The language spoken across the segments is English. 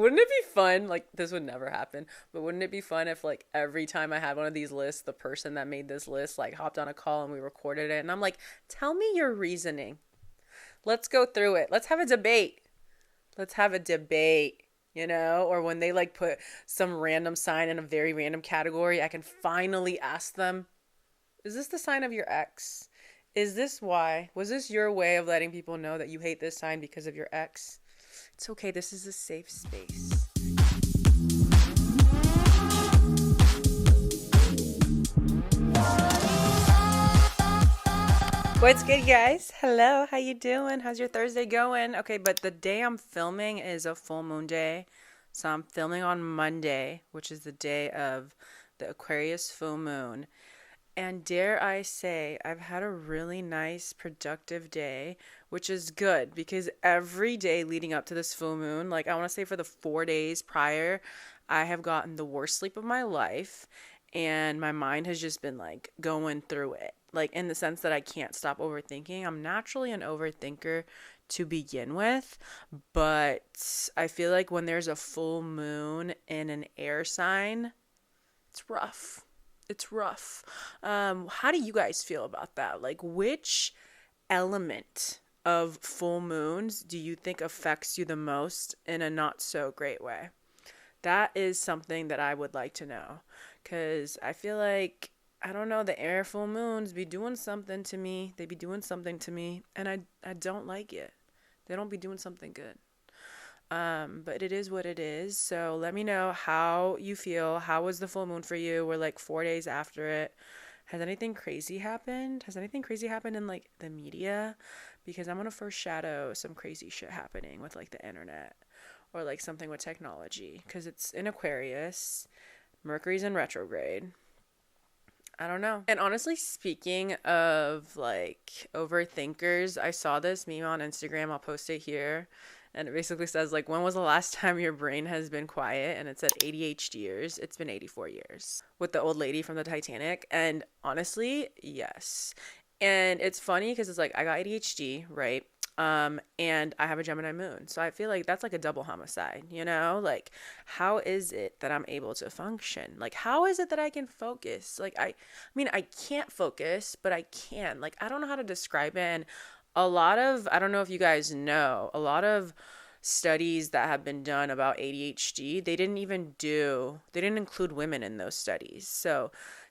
Wouldn't it be fun? Like, this would never happen, but wouldn't it be fun if, like, every time I had one of these lists, the person that made this list, like, hopped on a call and we recorded it, and I'm like, tell me your reasoning. Let's go through it. Let's have a debate. Let's have a debate, you know? Or when they, like, put some random sign in a very random category, I can finally ask them, is this the sign of your ex? Is this why? Was this your way of letting people know that you hate this sign because of your ex? It's okay. This is a safe space. What's good, guys? Hello. How you doing? How's your Thursday going? Okay, but the day I'm filming is a full moon day. So I'm filming on Monday, which is the day of the Aquarius full moon. And dare I say, I've had a really nice, productive day, which is good because every day leading up to this full moon, like I want to say for the 4 days prior, I have gotten the worst sleep of my life. And my mind has just been like going through it, like in the sense that I can't stop overthinking. I'm naturally an overthinker to begin with, but I feel like when there's a full moon in an air sign, it's rough. It's rough. How do you guys feel about that? Like, which element of full moons do you think affects you the most in a not so great way? That is something that I would like to know, because I feel like, I don't know, the air full moons be doing something to me. They be doing something to me, and I don't like it. They don't be doing something good. But it is what it is. So let me know how you feel. How was the full moon for you? We're like 4 days after it. Has anything crazy happened? Has anything crazy happened in like the media? Because I'm going to foreshadow some crazy shit happening with like the internet or like something with technology. Because it's in Aquarius. Mercury's in retrograde. I don't know. And honestly, speaking of like overthinkers, I saw this meme on Instagram. I'll post it here. And it basically says, like, when was the last time your brain has been quiet? And it said 80 years. It's been 84 years. With the old lady from the Titanic. And honestly, yes. And it's funny because it's like, I got ADHD, right? And I have a Gemini moon. So I feel like that's like a double homicide, you know? Like, how is it that I'm able to function? Like, how is it that I can focus? Like, I mean, I can't focus, but I can. Like, I don't know how to describe it. And I don't know if you guys know, a lot of studies that have been done about ADHD, they didn't include women in those studies. So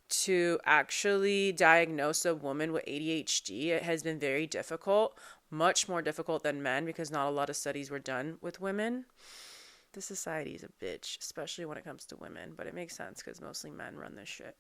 to actually diagnose a woman with ADHD, it has been very difficult, much more difficult than men, because not a lot of studies were done with women. The society is a bitch, especially when it comes to women, but it makes sense because mostly men run this shit.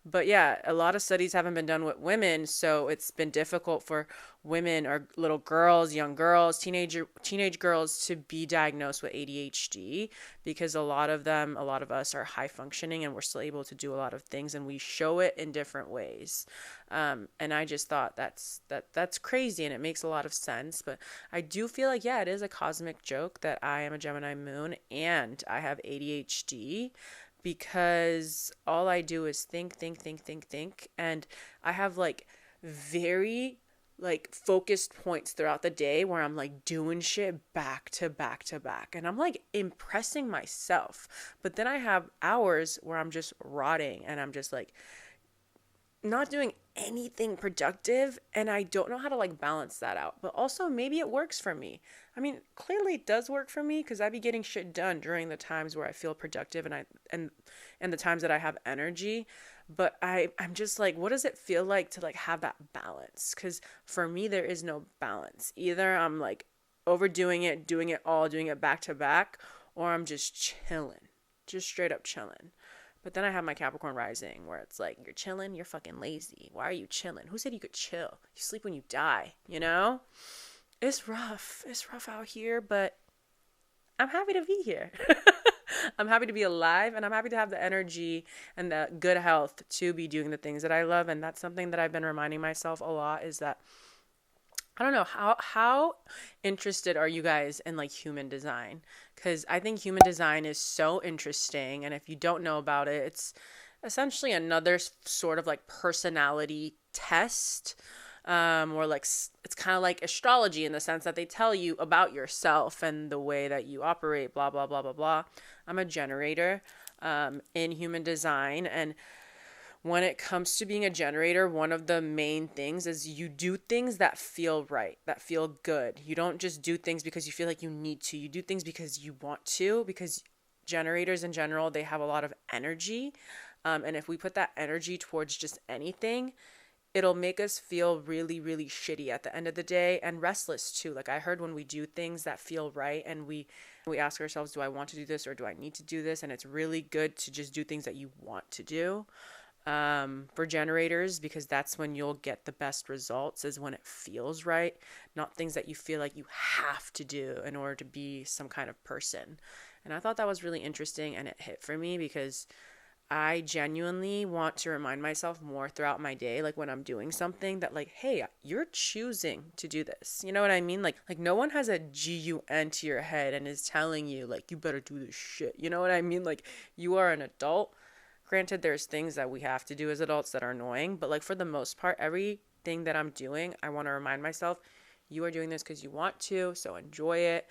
But yeah, a lot of studies haven't been done with women, so it's been difficult for women or little girls, young girls, teenage girls to be diagnosed with ADHD, because a lot of us are high functioning and we're still able to do a lot of things, and we show it in different ways. And I just thought that's crazy, and it makes a lot of sense. But I do feel like, yeah, it is a cosmic joke that I am a Gemini moon and I have ADHD, because all I do is think. And I have like very like focused points throughout the day where I'm like doing shit back to back to back. And I'm like impressing myself. But then I have hours where I'm just rotting and I'm just like not doing anything productive, and I don't know how to like balance that out. But also maybe it works for me. I mean, clearly it does work for me, because I be getting shit done during the times where I feel productive and the times that I have energy. But I'm just like, what does it feel like to like have that balance? Because for me there is no balance. Either I'm like overdoing it, doing it back to back, or I'm just chilling, just straight up chilling. But then I have my Capricorn rising where it's like, you're chilling, you're fucking lazy. Why are you chilling? Who said you could chill? You sleep when you die, you know? It's rough. It's rough out here, but I'm happy to be here. I'm happy to be alive, and I'm happy to have the energy and the good health to be doing the things that I love. And that's something that I've been reminding myself a lot, is that I don't know, how interested are you guys in like human design? Because I think human design is so interesting. And if you don't know about it, it's essentially another sort of like personality test. or like it's kind of like astrology in the sense that they tell you about yourself and the way that you operate, blah, blah, blah, blah, blah. I'm a generator in human design. And when it comes to being a generator, one of the main things is you do things that feel right, that feel good. You don't just do things because you feel like you need to. You do things because you want to, because generators in general, they have a lot of energy. And if we put that energy towards just anything, it'll make us feel really, really shitty at the end of the day, and restless too. Like I heard when we do things that feel right and we ask ourselves, do I want to do this or do I need to do this? And it's really good to just do things that you want to do. For generators, because that's when you'll get the best results, is when it feels right, not things that you feel like you have to do in order to be some kind of person. And I thought that was really interesting, and it hit for me because I genuinely want to remind myself more throughout my day, like when I'm doing something, that like, hey, you're choosing to do this. You know what I mean? Like no one has a gun to your head and is telling you like, you better do this shit. You know what I mean? Like you are an adult. Granted, there's things that we have to do as adults that are annoying, but like for the most part, everything that I'm doing, I want to remind myself, you are doing this because you want to, so enjoy it,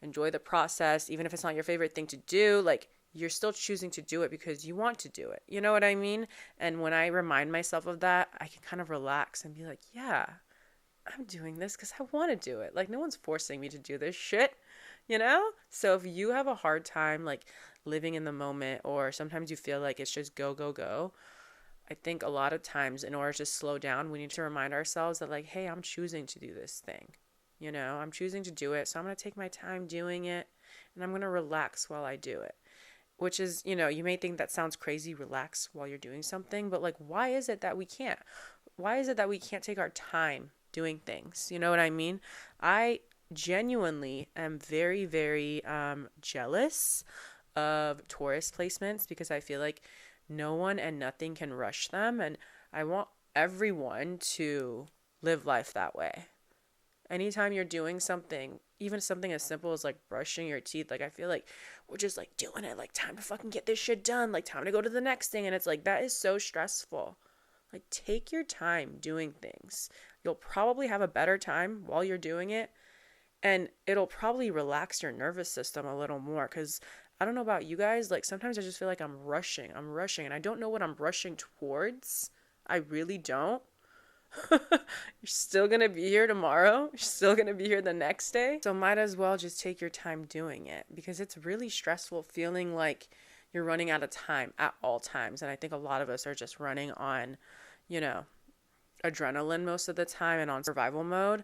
enjoy the process. Even if it's not your favorite thing to do, like you're still choosing to do it because you want to do it. You know what I mean? And when I remind myself of that, I can kind of relax and be like, yeah, I'm doing this because I want to do it. Like no one's forcing me to do this shit, you know? So if you have a hard time like living in the moment, or sometimes you feel like it's just go, go, go, I think a lot of times in order to slow down, we need to remind ourselves that like, hey, I'm choosing to do this thing. You know, I'm choosing to do it. So I'm going to take my time doing it, and I'm going to relax while I do it. Which is, you know, you may think that sounds crazy, relax while you're doing something, but like, why is it that we can't? Why is it that we can't take our time doing things? You know what I mean? I genuinely am very, very jealous of Taurus placements, because I feel like no one and nothing can rush them, and I want everyone to live life that way. Anytime you're doing something, even something as simple as like brushing your teeth, like I feel like we're just like doing it, like time to fucking get this shit done, like time to go to the next thing, and it's like that is so stressful. Like take your time doing things. You'll probably have a better time while you're doing it, and it'll probably relax your nervous system a little more, because I don't know about you guys, like sometimes I just feel like I'm rushing, and I don't know what I'm rushing towards. I really don't. You're still gonna be here tomorrow. You're still gonna be here the next day. So might as well just take your time doing it, because it's really stressful feeling like you're running out of time at all times. And I think a lot of us are just running on, you know, adrenaline most of the time and on survival mode,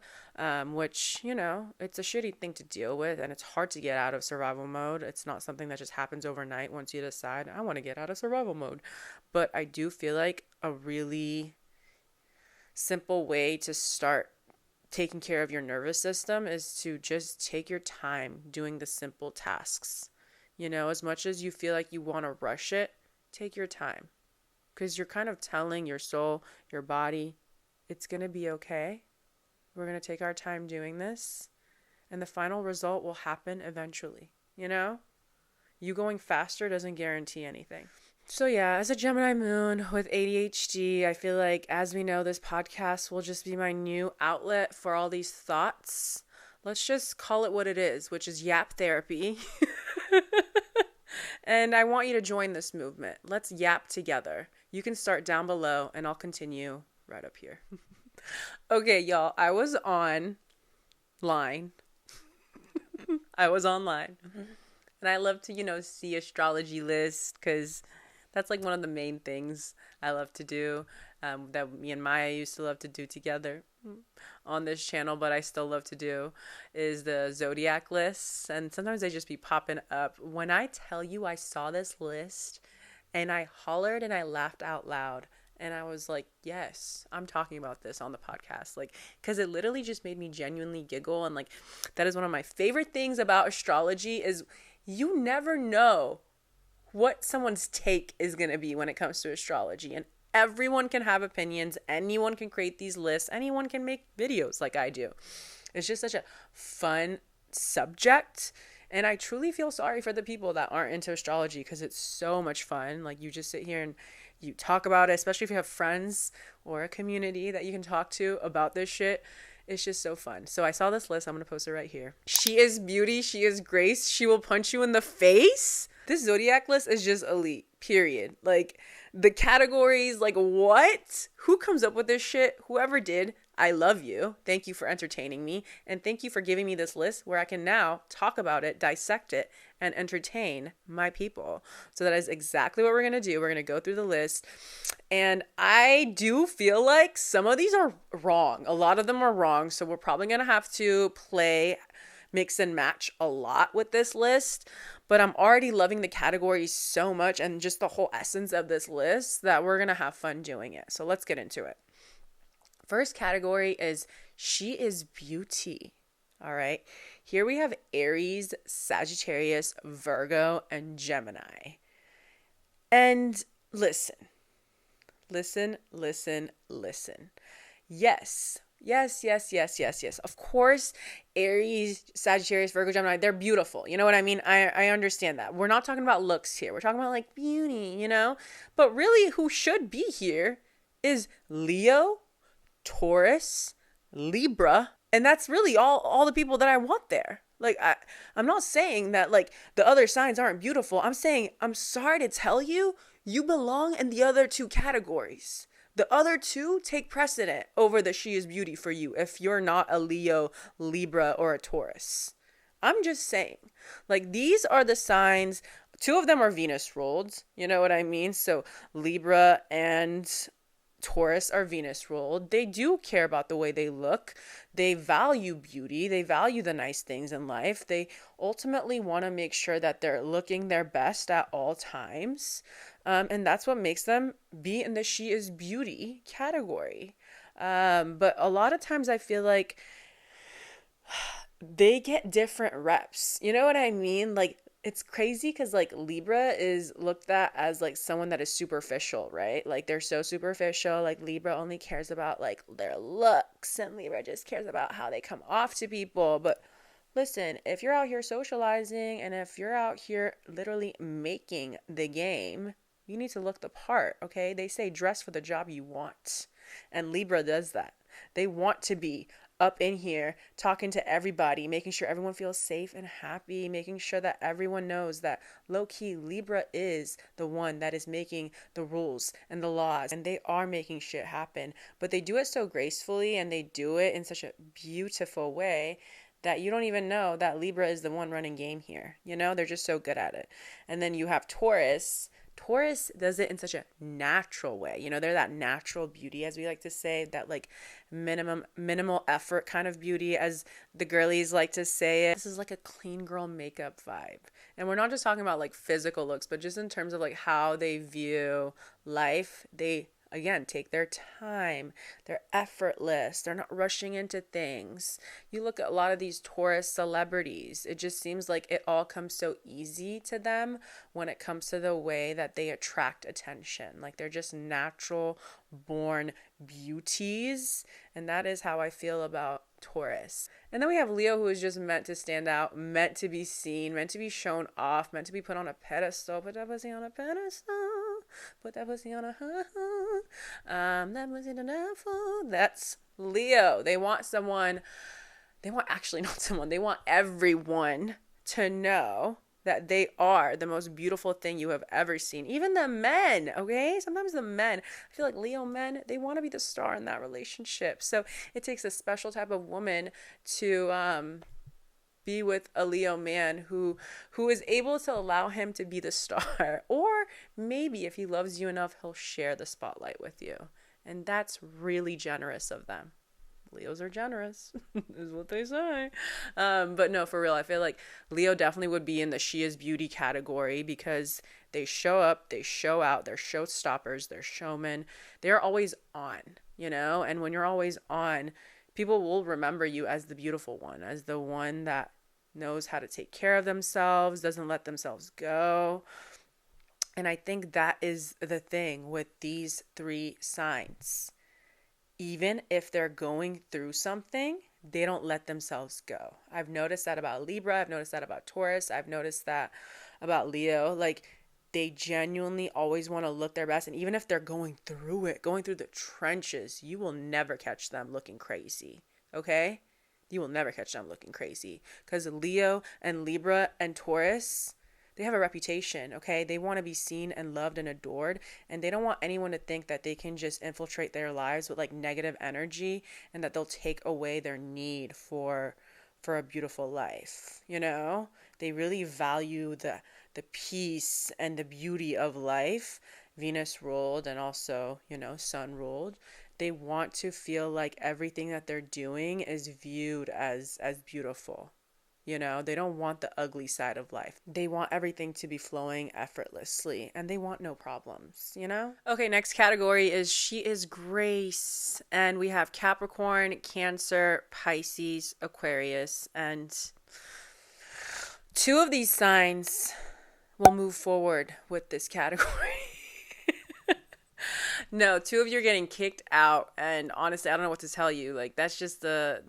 which, you know, it's a shitty thing to deal with, and it's hard to get out of survival mode. It's not something that just happens overnight once you decide, I want to get out of survival mode. But I do feel like a really simple way to start taking care of your nervous system is to just take your time doing the simple tasks. You know, as much as you feel like you want to rush it, take your time, because you're kind of telling your soul, your body, it's going to be okay. We're going to take our time doing this, and the final result will happen eventually. You know, you going faster doesn't guarantee anything. So yeah, as a Gemini moon with ADHD, I feel like, as we know, this podcast will just be my new outlet for all these thoughts. Let's just call it what it is, which is yap therapy. And I want you to join this movement. Let's yap together. You can start down below, and I'll continue right up here. Okay, y'all, I was online. And I love to, you know, see astrology lists, because that's like one of the main things I love to do, that me and Maya used to love to do together on this channel, but I still love to do, is the Zodiac lists. And sometimes they just be popping up. When I tell you I saw this list and I hollered and I laughed out loud, and I was like, yes, I'm talking about this on the podcast. Like, because it literally just made me genuinely giggle. And like, that is one of my favorite things about astrology, is you never know what someone's take is going to be when it comes to astrology. And everyone can have opinions. Anyone can create these lists. Anyone can make videos like I do. It's just such a fun subject. And I truly feel sorry for the people that aren't into astrology because it's so much fun. Like you just sit here and you talk about it, especially if you have friends or a community that you can talk to about this shit. It's just so fun. So I saw this list. I'm going to post it right here. She is beauty. She is grace. She will punch you in the face. This Zodiac list is just elite, period. Like the categories, like what? Who comes up with this shit? Whoever did, I love you. Thank you for entertaining me. And thank you for giving me this list where I can now talk about it, dissect it, and entertain my people. So that is exactly what we're going to do. We're going to go through the list. And I do feel like some of these are wrong. A lot of them are wrong. So we're probably going to have to play mix and match a lot with this list. But I'm already loving the categories so much and just the whole essence of this list that we're going to have fun doing it. So let's get into it. First category is she is beauty. All right. Here we have Aries, Sagittarius, Virgo, and Gemini. And listen. Yes. Of course, Aries, Sagittarius, Virgo, Gemini, they're beautiful. You know what I mean? I understand that. We're not talking about looks here. We're talking about like beauty, you know? But really who should be here is Leo, Taurus, Libra, and that's really all the people that I want there. Like I'm not saying that like the other signs aren't beautiful. I'm saying I'm sorry to tell you, you belong in the other two categories. The other two take precedent over the she is beauty for you if you're not a Leo, Libra, or a Taurus. I'm just saying, like these are the signs. Two of them are Venus ruled. You know what I mean? So Libra and Taurus are Venus ruled. They do care about the way they look. They value beauty. They value the nice things in life. They ultimately want to make sure that they're looking their best at all times. And that's what makes them be in the she is beauty category. But a lot of times I feel like they get different reps. You know what I mean? Like it's crazy because like Libra is looked at as like someone that is superficial, right? Like they're so superficial. Like Libra only cares about like their looks and Libra just cares about how they come off to people. But listen, if you're out here socializing and if you're out here literally making the game, you need to look the part, okay? They say dress for the job you want. And Libra does that. They want to be up in here talking to everybody, making sure everyone feels safe and happy, making sure that everyone knows that low-key Libra is the one that is making the rules and the laws, and they are making shit happen. But they do it so gracefully and they do it in such a beautiful way that you don't even know that Libra is the one running game here. You know, they're just so good at it. And then you have Taurus. Taurus does it in such a natural way. You know, they're that natural beauty, as we like to say, that like minimal effort kind of beauty, as the girlies like to say it. This is like a clean girl makeup vibe. And we're not just talking about like physical looks, but just in terms of like how they view life. They again, take their time. They're effortless. They're not rushing into things. You look at a lot of these Taurus celebrities. It just seems like it all comes so easy to them when it comes to the way that they attract attention. Like they're just natural born beauties. And that is how I feel about Taurus. And then we have Leo, who is just meant to stand out, meant to be seen, meant to be shown off, meant to be put on a pedestal. Put that pussy on a pedestal. Put that pussy on a that pussy to devil. That's Leo. They want someone, they want actually not someone, they want everyone to know that they are the most beautiful thing you have ever seen. Even the men, okay? Sometimes the men, I feel like Leo men, they want to be the star in that relationship. So it takes a special type of woman to be with a Leo man who is able to allow him to be the star. Or maybe if he loves you enough, he'll share the spotlight with you. And that's really generous of them. Leos are generous, is what they say. But no, for real, I feel like Leo definitely would be in the she is beauty category because they show up, they show out, they're showstoppers, they're showmen. They're always on, you know? And when you're always on, people will remember you as the beautiful one, as the one that knows how to take care of themselves, doesn't let themselves go. And I think that is the thing with these three signs. Even if they're going through something, they don't let themselves go. I've noticed that about Libra. I've noticed that about Taurus. I've noticed that about Leo. Like, they genuinely always want to look their best. And even if they're going through it, going through the trenches, you will never catch them looking crazy. Okay? You will never catch them looking crazy. Because Leo and Libra and Taurus, they have a reputation, okay? They want to be seen and loved and adored, and they don't want anyone to think that they can just infiltrate their lives with like negative energy and that they'll take away their need for a beautiful life, you know? They really value the peace and the beauty of life, Venus ruled and also, you know, Sun ruled. They want to feel like everything that they're doing is viewed as beautiful. You know, they don't want the ugly side of life. They want everything to be flowing effortlessly and they want no problems, you know? Okay, next category is she is Grace. And we have Capricorn, Cancer, Pisces, Aquarius. And two of these signs will move forward with this category. No, two of you are getting kicked out, and honestly, I don't know what to tell you. Like, that's just the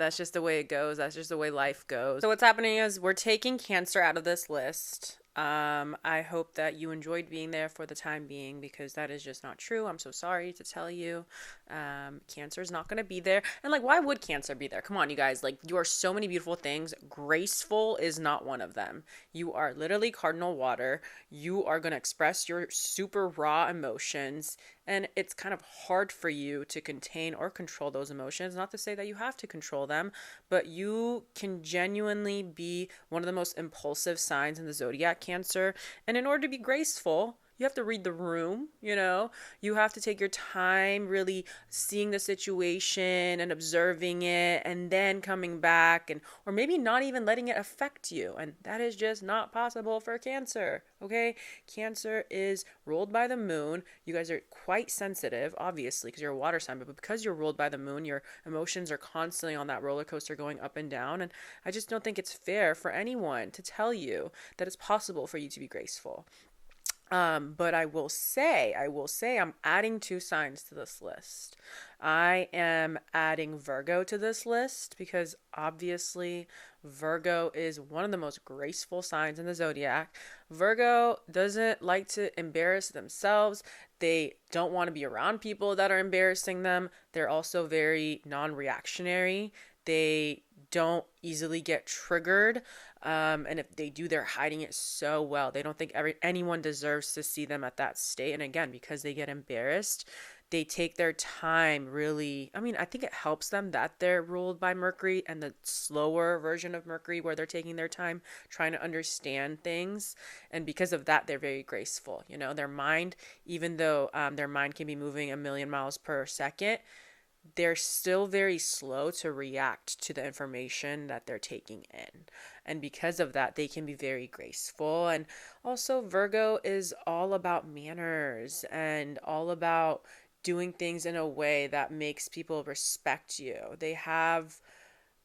way it goes. That's just the way life goes. So what's happening is we're taking Cancer out of this list. I hope that you enjoyed being there for the time being, because that is just not true. I'm so sorry to tell you. Cancer is not going to be there. And like, why would Cancer be there? Come on, you guys. Like, you are so many beautiful things. Graceful is not one of them. You are literally cardinal water. You are going to express your super raw emotions. And it's kind of hard for you to contain or control those emotions. Not to say that you have to control them, but you can genuinely be one of the most impulsive signs in the zodiac, Cancer. And in order to be graceful, you have to read the room, you know? You have to take your time really seeing the situation and observing it and then coming back, and or maybe not even letting it affect you. And that is just not possible for Cancer, okay? Cancer is ruled by the moon. You guys are quite sensitive, obviously, because you're a water sign, but because you're ruled by the moon, your emotions are constantly on that roller coaster going up and down. And I just don't think it's fair for anyone to tell you that it's possible for you to be graceful. But I will say, I'm adding two signs to this list. I am adding Virgo to this list because obviously Virgo is one of the most graceful signs in the zodiac. Virgo doesn't like to embarrass themselves. They don't want to be around people that are embarrassing them. They're also very non-reactionary. They don't easily get triggered. And if they do, they're hiding it so well. They don't think anyone deserves to see them at that state. And again, because they get embarrassed, they take their time really. I mean, I think it helps them that they're ruled by Mercury and the slower version of Mercury, where they're taking their time trying to understand things. And because of that, they're very graceful. You know, their mind, even though their mind can be moving 1,000,000 miles per second, they're still very slow to react to the information that they're taking in. And because of that, they can be very graceful. And also, Virgo is all about manners and all about doing things in a way that makes people respect you. They have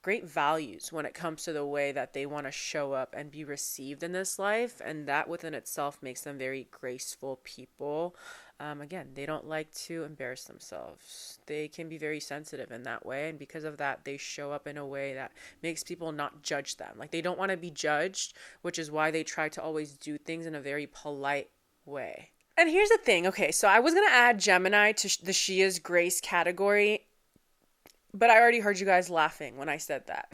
great values when it comes to the way that they want to show up and be received in this life. And that within itself makes them very graceful people. Again, they don't like to embarrass themselves. They can be very sensitive in that way. And because of that, they show up in a way that makes people not judge them. Like, they don't want to be judged, which is why they try to always do things in a very polite way. And here's the thing. Okay, so I was going to add Gemini to the She is Grace category, but I already heard you guys laughing when I said that.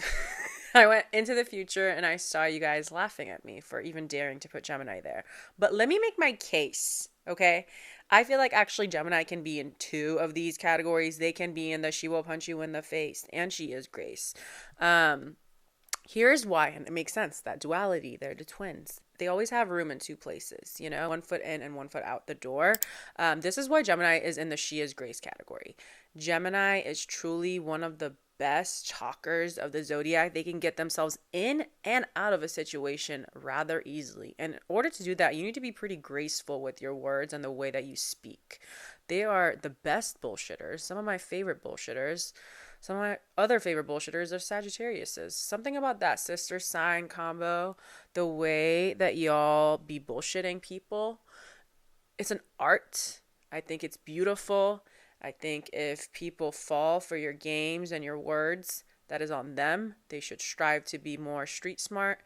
I went into the future and I saw you guys laughing at me for even daring to put Gemini there. But let me make my case, okay? I feel like actually Gemini can be in two of these categories. They can be in the She Will Punch You in the Face and She is Grace. Here's why, and it makes sense, that duality, they're the twins. They always have room in two places, you know, 1 foot in and 1 foot out the door. This is why Gemini is in the She is Grace category. Gemini is truly one of the best talkers of the zodiac. They can get themselves in and out of a situation rather easily. And in order to do that, you need to be pretty graceful with your words and the way that you speak. They are the best bullshitters. Some of my favorite bullshitters. Some of my other favorite bullshitters are Sagittariuses. Something about that sister sign combo, the way that y'all be bullshitting people, it's an art. I think it's beautiful. I think if people fall for your games and your words, that is on them. They should strive to be more street smart.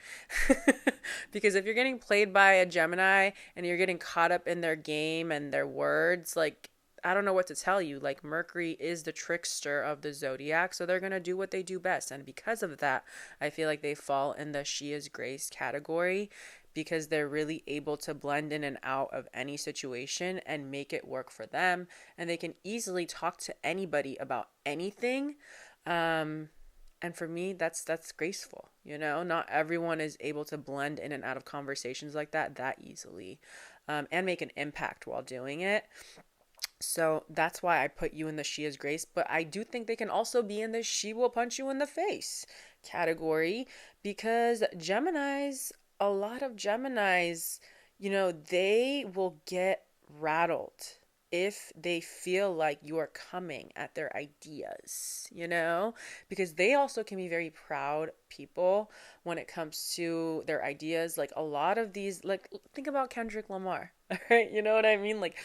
Because if you're getting played by a Gemini and you're getting caught up in their game and their words, like, I don't know what to tell you. Like, Mercury is the trickster of the zodiac, so they're going to do what they do best. And because of that, I feel like they fall in the she is grace category, because they're really able to blend in and out of any situation and make it work for them. And they can easily talk to anybody about anything. And for me, that's graceful. Not everyone is able to blend in and out of conversations like that easily, and make an impact while doing it. So that's why I put you in the she is grace. But I do think they can also be in the she will punch you in the face category, because a lot of Geminis, they will get rattled if they feel like you are coming at their ideas, because they also can be very proud people when it comes to their ideas. Like, a lot of these, like, think about Kendrick Lamar, right? You know what I mean? Like,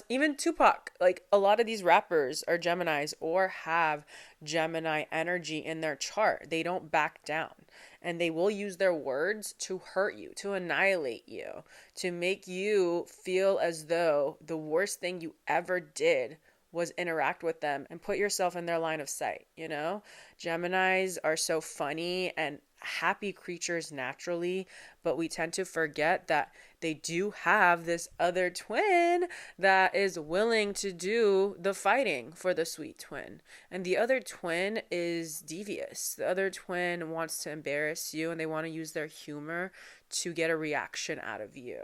even Tupac, like, a lot of these rappers are Geminis or have Gemini energy in their chart. They don't back down. And they will use their words to hurt you, to annihilate you, to make you feel as though the worst thing you ever did was interact with them and put yourself in their line of sight, Geminis are so funny and happy creatures naturally, but we tend to forget that they do have this other twin that is willing to do the fighting for the sweet twin. And the other twin is devious. The other twin wants to embarrass you, and they want to use their humor to get a reaction out of you.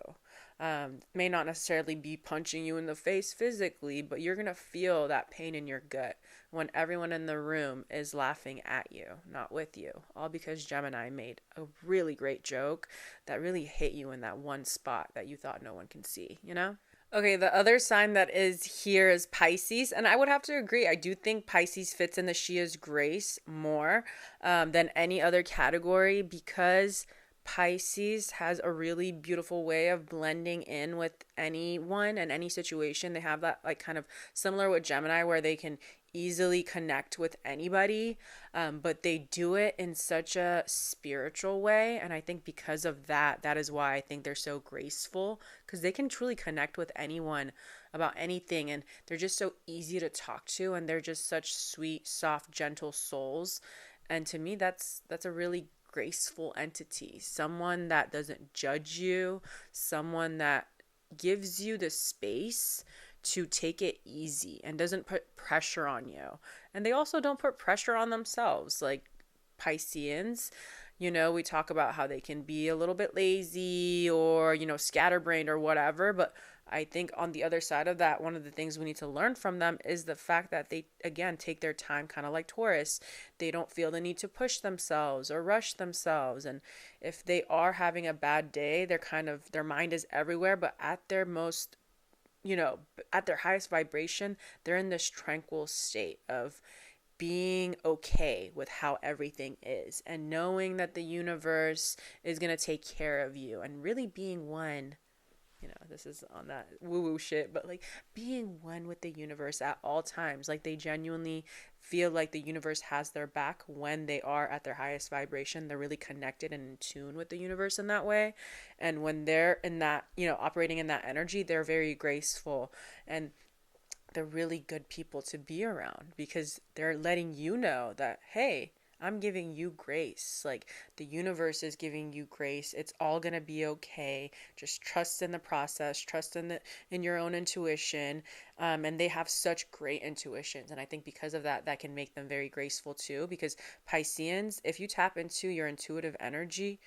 May not necessarily be punching you in the face physically, but you're going to feel that pain in your gut when everyone in the room is laughing at you, not with you, all because Gemini made a really great joke that really hit you in that one spot that you thought no one can see, Okay, the other sign that is here is Pisces, and I would have to agree. I do think Pisces fits in the she is grace more than any other category, because Pisces has a really beautiful way of blending in with anyone and any situation. They have that, like, kind of similar with Gemini, where they can easily connect with anybody, but they do it in such a spiritual way. And I think because of that is why I think they're so graceful, because they can truly connect with anyone about anything, and they're just so easy to talk to, and they're just such sweet, soft, gentle souls. And to me, that's a really graceful entity, someone that doesn't judge you, someone that gives you the space to take it easy and doesn't put pressure on you. And they also don't put pressure on themselves. Like Pisceans, we talk about how they can be a little bit lazy or, scatterbrained or whatever, but I think on the other side of that, one of the things we need to learn from them is the fact that they, again, take their time, kind of like Taurus. They don't feel the need to push themselves or rush themselves. And if they are having a bad day, their mind is everywhere, but at their most, at their highest vibration, they're in this tranquil state of being okay with how everything is and knowing that the universe is going to take care of you, and really being one. This is on that woo-woo shit, but like being one with the universe at all times. Like, they genuinely feel like the universe has their back when they are at their highest vibration. They're really connected and in tune with the universe in that way. And when they're in that, operating in that energy, they're very graceful, and they're really good people to be around, because they're letting you know that, hey, I'm giving you grace. Like, the universe is giving you grace. It's all going to be okay. Just trust in the process, trust in your own intuition. And they have such great intuitions. And I think because of that can make them very graceful too, because Pisceans, if you tap into your intuitive energy,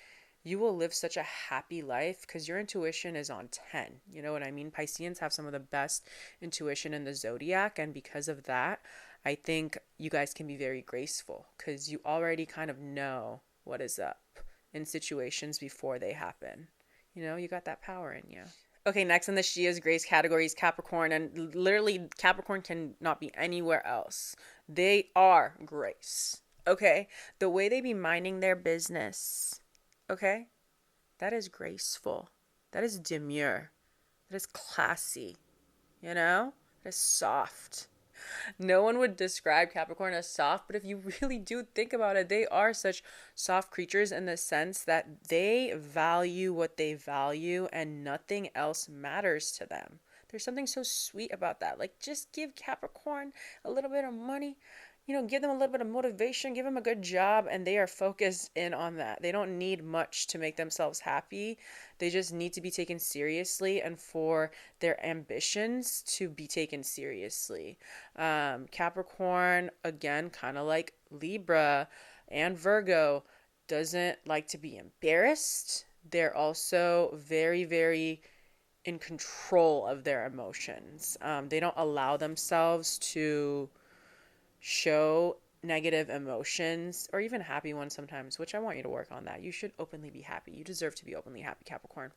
you will live such a happy life because your intuition is on 10. You know what I mean? Pisceans have some of the best intuition in the zodiac. And because of that, I think you guys can be very graceful because you already kind of know what is up in situations before they happen. You got that power in you. Okay, next in the she is grace category is Capricorn, and literally Capricorn cannot be anywhere else. They are grace. Okay? The way they be minding their business. Okay? That is graceful. That is demure. That is classy. That is soft. No one would describe Capricorn as soft, but if you really do think about it, they are such soft creatures in the sense that they value what they value and nothing else matters to them. There's something so sweet about that. Like, just give Capricorn a little bit of money, give them a little bit of motivation, give them a good job, and they are focused in on that. They don't need much to make themselves happy. They just need to be taken seriously and for their ambitions to be taken seriously. Capricorn, again, kind of like Libra and Virgo, doesn't like to be embarrassed. They're also very, very in control of their emotions. They don't allow themselves to show negative emotions or even happy ones sometimes, which I want you to work on that. You should openly be happy. You deserve to be openly happy, Capricorn.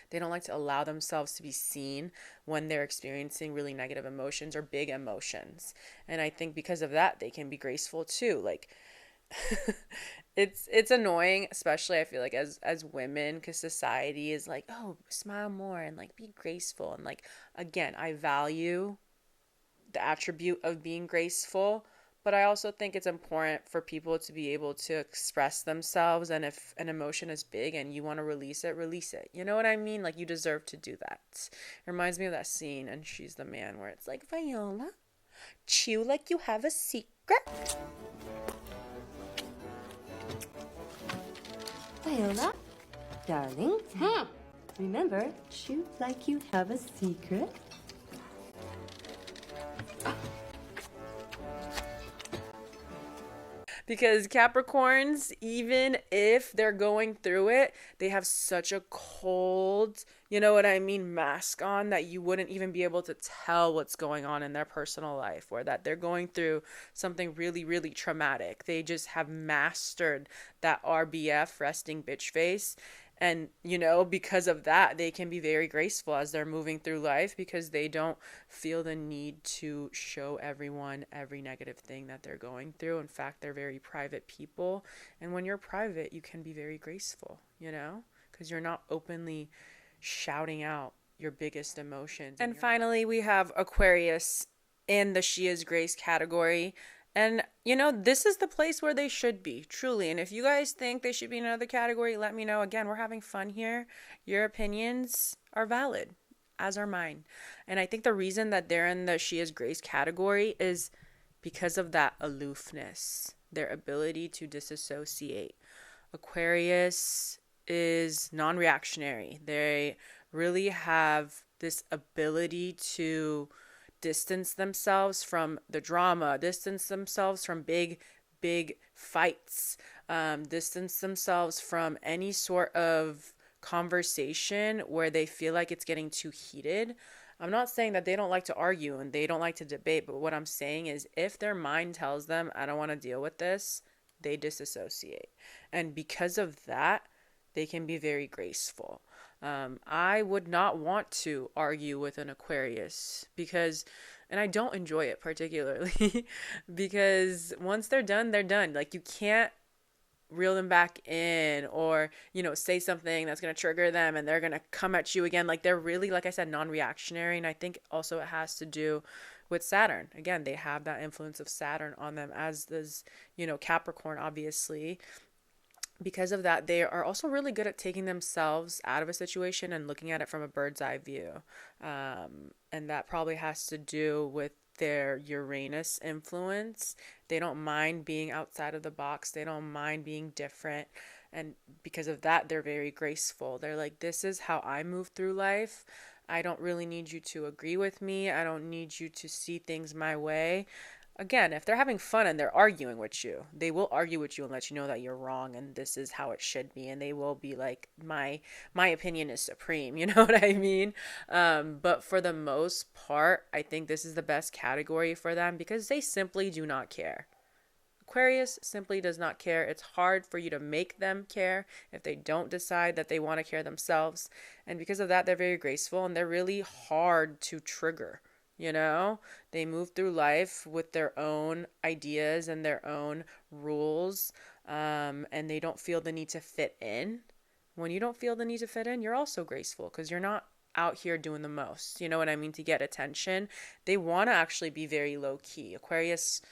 They don't like to allow themselves to be seen when they're experiencing really negative emotions or big emotions. And I think because of that, they can be graceful too. Like, it's annoying, especially I feel like as women, because society is like, oh, smile more and like be graceful. And like, again, I value the attribute of being graceful, but I also think it's important for people to be able to express themselves, and if an emotion is big and you want to release it, release it. You know what I mean? Like, you deserve to do that. It reminds me of that scene and She's the Man where it's like, Viola, chew like you have a secret. Viola, darling, remember, chew like you have a secret. Because Capricorns, even if they're going through it, they have such a cold, mask on that you wouldn't even be able to tell what's going on in their personal life, or that they're going through something really, really traumatic. They just have mastered that RBF, resting bitch face. And, because of that, they can be very graceful as they're moving through life because they don't feel the need to show everyone every negative thing that they're going through. In fact, they're very private people. And when you're private, you can be very graceful, because you're not openly shouting out your biggest emotions. And finally, we have Aquarius in the She is Grace category. And, this is the place where they should be, truly. And if you guys think they should be in another category, let me know. Again, we're having fun here. Your opinions are valid, as are mine. And I think the reason that they're in the She is Grace category is because of that aloofness, their ability to disassociate. Aquarius is non-reactionary. They really have this ability to distance themselves from the drama, distance themselves from big fights, distance themselves from any sort of conversation where they feel like it's getting too heated. I'm not saying that they don't like to argue and they don't like to debate, but what I'm saying is if their mind tells them, I don't want to deal with this, they disassociate. And because of that, they can be very graceful. I would not want to argue with an Aquarius and I don't enjoy it particularly because once they're done, they're done. Like, you can't reel them back in or, say something that's going to trigger them and they're going to come at you again. Like, they're really, like I said, non-reactionary. And I think also it has to do with Saturn. Again, they have that influence of Saturn on them, as does, Capricorn, obviously. Because of that, they are also really good at taking themselves out of a situation and looking at it from a bird's eye view. And that probably has to do with their Uranus influence. They don't mind being outside of the box. They don't mind being different. And because of that, they're very graceful. They're like, this is how I move through life. I don't really need you to agree with me. I don't need you to see things my way. Again, if they're having fun and they're arguing with you, they will argue with you and let you know that you're wrong and this is how it should be. And they will be like, my opinion is supreme. You know what I mean? But for the most part, I think this is the best category for them because they simply do not care. Aquarius simply does not care. It's hard for you to make them care if they don't decide that they want to care themselves. And because of that, they're very graceful and they're really hard to trigger. They move through life with their own ideas and their own rules, and they don't feel the need to fit in. When you don't feel the need to fit in, you're also graceful because you're not out here doing the most, you know what I mean, to get attention. They want to actually be very low key. Aquarius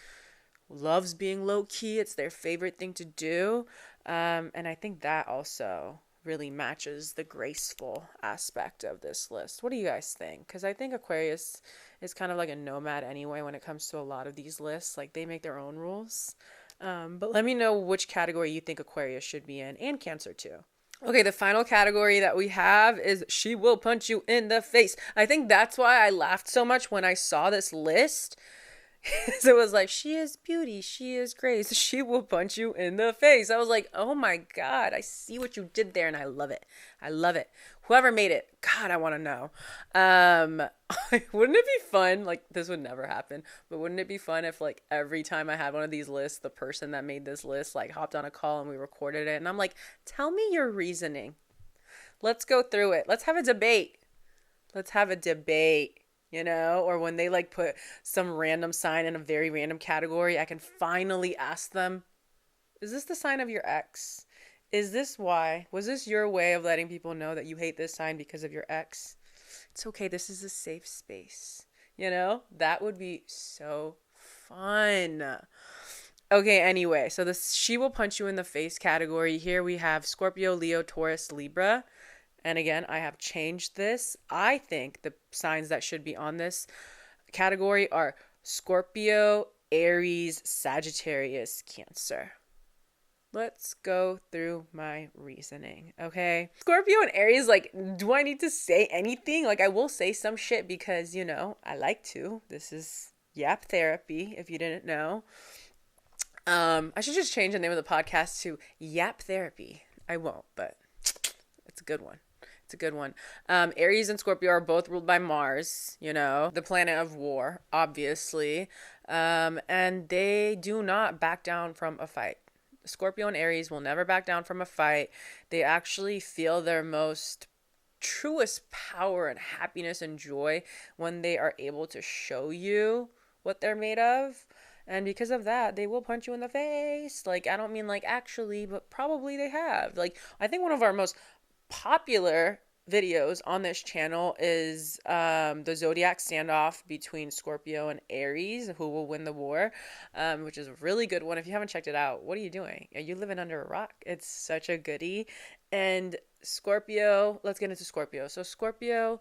loves being low key. It's their favorite thing to do. And I think that also really matches the graceful aspect of this list. What do you guys think? Because I think Aquarius is kind of like a nomad anyway when it comes to a lot of these lists. Like, they make their own rules. But let me know which category you think Aquarius should be in, and Cancer too. Okay, the final category that we have is she will punch you in the face. I think that's why I laughed so much when I saw this list. So it was like, she is beauty, she is grace, she will punch you in the face. I was like, oh my God, I see what you did there, and I love it. I love it. Whoever made it, God, I want to know. Wouldn't it be fun? Like, this would never happen, but wouldn't it be fun if, like, every time I had one of these lists, the person that made this list, like, hopped on a call and we recorded it, and I'm like, tell me your reasoning. Let's go through it. Let's have a debate. Let's have a debate. You know, or when they like put some random sign in a very random category, I can finally ask them, is this the sign of your ex? Is this why? Was this your way of letting people know that you hate this sign because of your ex? It's okay. This is a safe space. You know, that would be so fun. Okay, anyway, so this she will punch you in the face category. Here we have Scorpio, Leo, Taurus, Libra. And again, I have changed this. I think the signs that should be on this category are Scorpio, Aries, Sagittarius, Cancer. Let's go through my reasoning, okay? Scorpio and Aries, like, do I need to say anything? Like, I will say some shit because, you know, I like to. This is Yap Therapy, if you didn't know. I should just change the name of the podcast to Yap Therapy. I won't, but it's a good one. It's a good one. Aries and Scorpio are both ruled by Mars, you know, the planet of war, obviously. And they do not back down from a fight. Scorpio and Aries will never back down from a fight. They actually feel their most truest power and happiness and joy when they are able to show you what they're made of. And because of that, they will punch you in the face. Like, I don't mean like actually, but probably they have. Like, I think one of our most popular videos on this channel is the Zodiac standoff between Scorpio and Aries, who will win the war, which is a really good one. If you haven't checked it out, what are you doing? Are you living under a rock? It's such a goodie. And Scorpio, let's get into Scorpio. So Scorpio,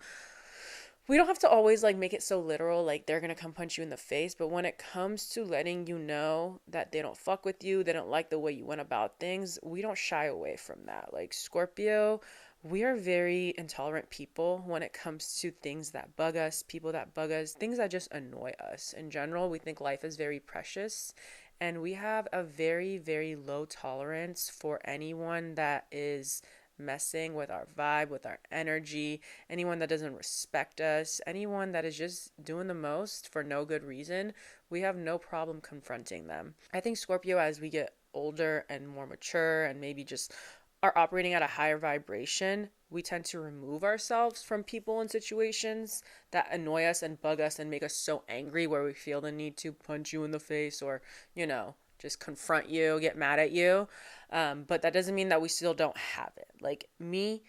we don't have to always like make it so literal, like they're gonna come punch you in the face, but when it comes to letting you know that they don't fuck with you, they don't like the way you went about things, we don't shy away from that. Like, Scorpio, we are very intolerant people when it comes to things that bug us, people that bug us, things that just annoy us. In general, we think life is very precious, and we have a very, very low tolerance for anyone that is messing with our vibe, with our energy, anyone that doesn't respect us, anyone that is just doing the most for no good reason. We have no problem confronting them. I think Scorpio, as we get older and more mature and maybe just are operating at a higher vibration, we tend to remove ourselves from people and situations that annoy us and bug us and make us so angry where we feel the need to punch you in the face or, you know, just confront you, get mad at you. But that doesn't mean that we still don't have it. Like me,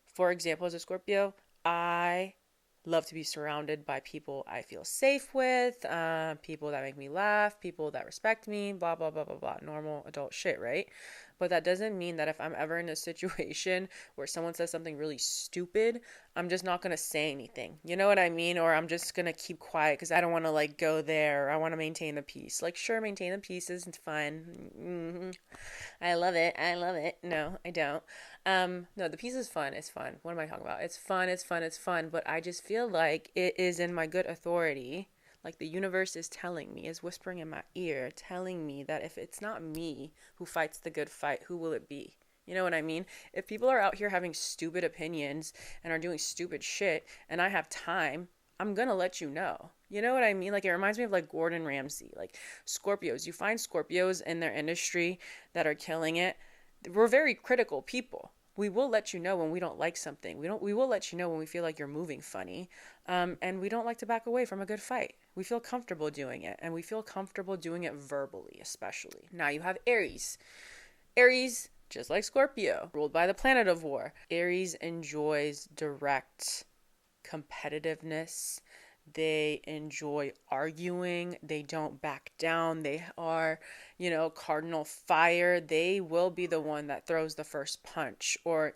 for example, as a Scorpio, I love to be surrounded by people I feel safe with, people that make me laugh, people that respect me, blah, blah, blah, blah, blah. Normal adult shit, right? But that doesn't mean that if I'm ever in a situation where someone says something really stupid, I'm just not going to say anything. You know what I mean? Or I'm just going to keep quiet because I don't want to like go there. Or I want to maintain the peace. Like, sure, maintain the peace is fun. Mm-hmm. I love it. I love it. No, I don't. No, the peace is fun. It's fun. What am I talking about? It's fun. It's fun. It's fun. But I just feel like it is in my good authority. Like the universe is telling me, is whispering in my ear, telling me that if it's not me who fights the good fight, who will it be? You know what I mean? If people are out here having stupid opinions and are doing stupid shit and I have time, I'm going to let you know. You know what I mean? Like, it reminds me of like Gordon Ramsay, like Scorpios. You find Scorpios in their industry that are killing it. We're very critical people. We will let you know when we don't like something. We will let you know when we feel like you're moving funny. And we don't like to back away from a good fight. We feel comfortable doing it, and we feel comfortable doing it verbally, especially. Now you have Aries. Aries, just like Scorpio, ruled by the planet of war. Aries enjoys direct competitiveness. They enjoy arguing. They don't back down. They are, cardinal fire. They will be the one that throws the first punch or,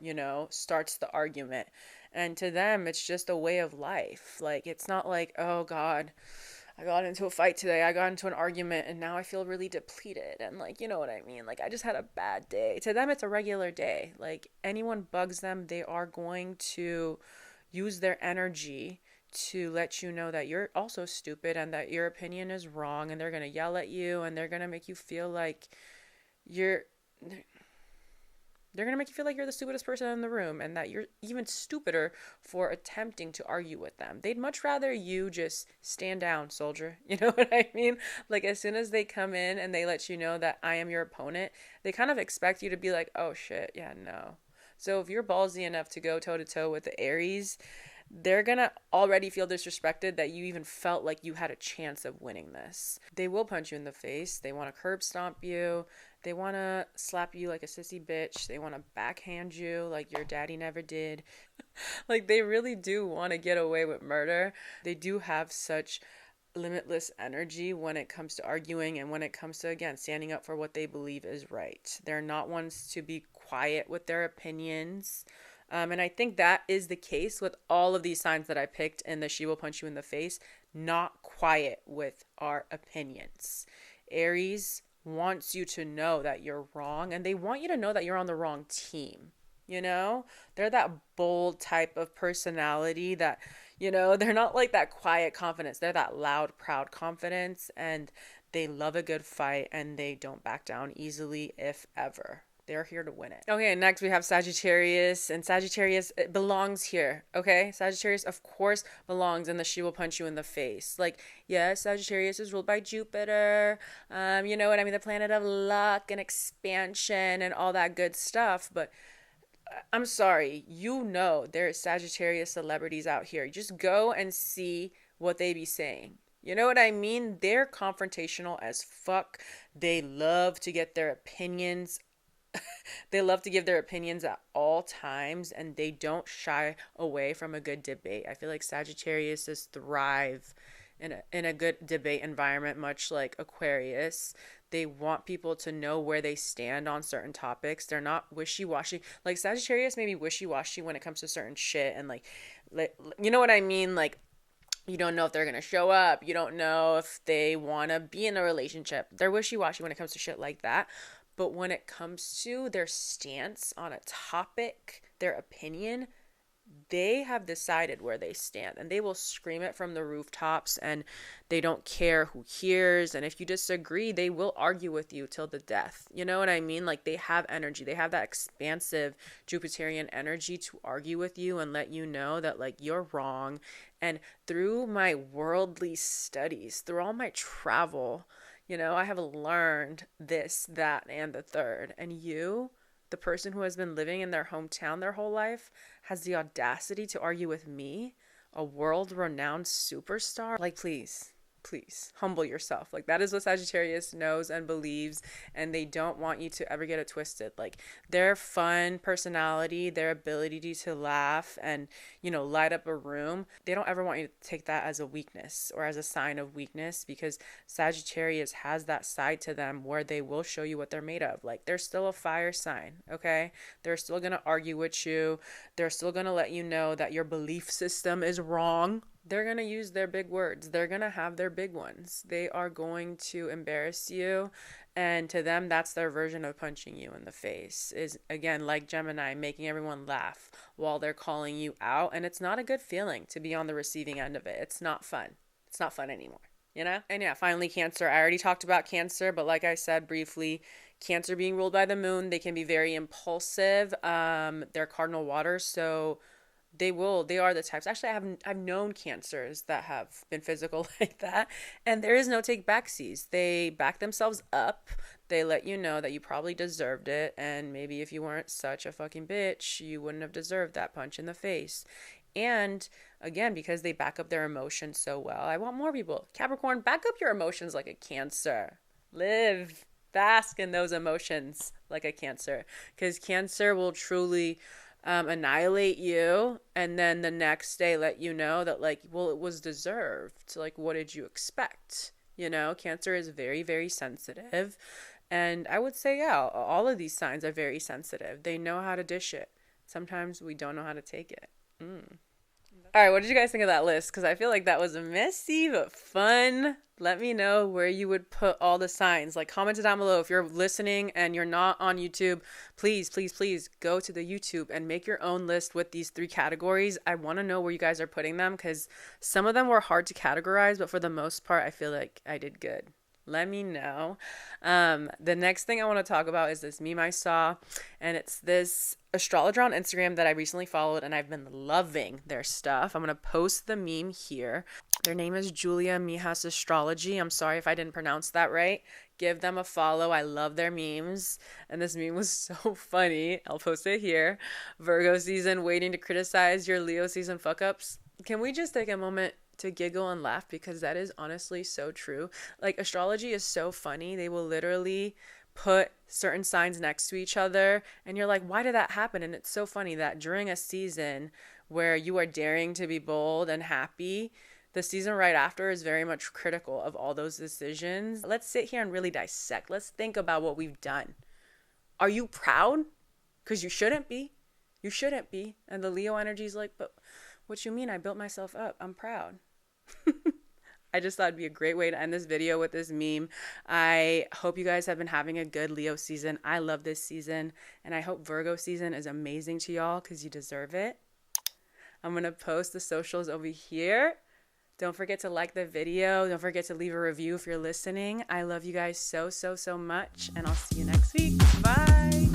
starts the argument. And to them, it's just a way of life. Like, it's not like, oh God, I got into a fight today. I got into an argument and now I feel really depleted. And like, you know what I mean? Like, I just had a bad day. To them, it's a regular day. Like, anyone bugs them, they are going to use their energy to let you know that you're also stupid and that your opinion is wrong, and they're going to yell at you and they're going to make you feel like you're they're going to make you feel like you're the stupidest person in the room and that you're even stupider for attempting to argue with them. They'd much rather you just stand down, soldier. You know what I mean? Like, as soon as they come in and they let you know that I am your opponent, they kind of expect you to be like, oh shit, yeah, no. So if you're ballsy enough to go toe to toe with the Aries, they're gonna already feel disrespected that you even felt like you had a chance of winning this. They will punch you in the face. They want to curb stomp you. They want to slap you like a sissy bitch. They want to backhand you like your daddy never did. Like, they really do want to get away with murder. They do have such limitless energy when it comes to arguing and when it comes to, again, standing up for what they believe is right. They're not ones to be quiet with their opinions. And I think that is the case with all of these signs that I picked in the She Will Punch You in the Face. Not quiet with our opinions. Aries wants you to know that you're wrong, and they want you to know that you're on the wrong team. They're that bold type of personality that, they're not like that quiet confidence. They're that loud, proud confidence, and they love a good fight, and they don't back down easily, if ever. They're here to win it. Okay, next we have Sagittarius, and Sagittarius, it belongs here, okay? Sagittarius, of course, belongs in the She Will Punch You in the Face. Like, yes, Sagittarius is ruled by Jupiter, you know what I mean, the planet of luck and expansion and all that good stuff, but I'm sorry, there's Sagittarius celebrities out here. Just go and see what they be saying. You know what I mean? They're confrontational as fuck. They love to get their opinions they love to give their opinions at all times, and they don't shy away from a good debate. I feel like Sagittarius thrive in a good debate environment, much like Aquarius. They want people to know where they stand on certain topics. They're not wishy-washy. Like, Sagittarius may be wishy-washy when it comes to certain shit, and like you know what I mean? Like, you don't know if they're going to show up. You don't know if they want to be in a relationship. They're wishy-washy when it comes to shit like that. But when it comes to their stance on a topic, their opinion, they have decided where they stand, and they will scream it from the rooftops, and they don't care who hears. And if you disagree, they will argue with you till the death. You know what I mean? Like, they have energy. They have that expansive Jupiterian energy to argue with you and let you know that, like, you're wrong. And through my worldly studies, through all my travel, I have learned this, that, and the third. And you, the person who has been living in their hometown their whole life, has the audacity to argue with me, a world-renowned superstar? Like, please humble yourself. Like, that is what Sagittarius knows and believes, and they don't want you to ever get it twisted. Like, their fun personality, their ability to laugh and, light up a room, they don't ever want you to take that as a weakness or as a sign of weakness, because Sagittarius has that side to them where they will show you what they're made of. Like, they're still a fire sign, okay? They're still going to argue with you. They're still going to let you know that your belief system is wrong. They're going to use their big words. They're going to have their big ones. They are going to embarrass you. And to them, that's their version of punching you in the face. Is, again, like Gemini, making everyone laugh while they're calling you out. And it's not a good feeling to be on the receiving end of it. It's not fun. It's not fun anymore, And yeah, finally, Cancer. I already talked about Cancer, but like I said briefly, Cancer being ruled by the moon, they can be very impulsive. They're cardinal water, so they are the types. Actually, I've known Cancers that have been physical like that, and there is no take backsies. They back themselves up. They let you know that you probably deserved it, and maybe if you weren't such a fucking bitch, you wouldn't have deserved that punch in the face. And again, because they back up their emotions so well, I want more people. Capricorn, back up your emotions like a Cancer. Bask in those emotions like a Cancer, because Cancer will truly annihilate you, and then the next day let you know that, like, well, it was deserved. Like, what did you expect? You know, Cancer is very, very sensitive. And I would say, yeah, all of these signs are very sensitive. They know how to dish it. Sometimes we don't know how to take it. All right, what did you guys think of that list? Because I feel like that was messy but fun. Let me know where you would put all the signs. Like, comment it down below. If you're listening and you're not on YouTube, please, please, please go to the YouTube and make your own list with these 3 categories. I want to know where you guys are putting them, because some of them were hard to categorize, but for the most part, I feel like I did good. Let me know. The next thing I want to talk about is this meme I saw, and it's this astrologer on Instagram that I recently followed, and I've been loving their stuff. I'm going to post the meme here. Their name is Julia Mijas Astrology. I'm sorry if I didn't pronounce that right. Give them a follow. I love their memes, and this meme was so funny. I'll post it here. Virgo season, waiting to criticize your Leo season fuck-ups. Can we just take a moment to giggle and laugh, because that is honestly so true. Like, astrology is so funny. They will literally put certain signs next to each other, and you're like, why did that happen? And it's so funny that during a season where you are daring to be bold and happy, the season right after is very much critical of all those decisions. Let's sit here and really dissect. Let's think about what we've done. Are you proud? Because you shouldn't be. You shouldn't be. And the Leo energy is like, but what you mean? I built myself up. I'm proud. I just thought it'd be a great way to end this video with this meme. I hope you guys have been having a good Leo season. I love this season, and I hope Virgo season is amazing to y'all, because you deserve it. I'm going to post the socials over here. Don't forget to like the video. Don't forget to leave a review if you're listening. I love you guys so, so, so much, and I'll see you next week. Bye.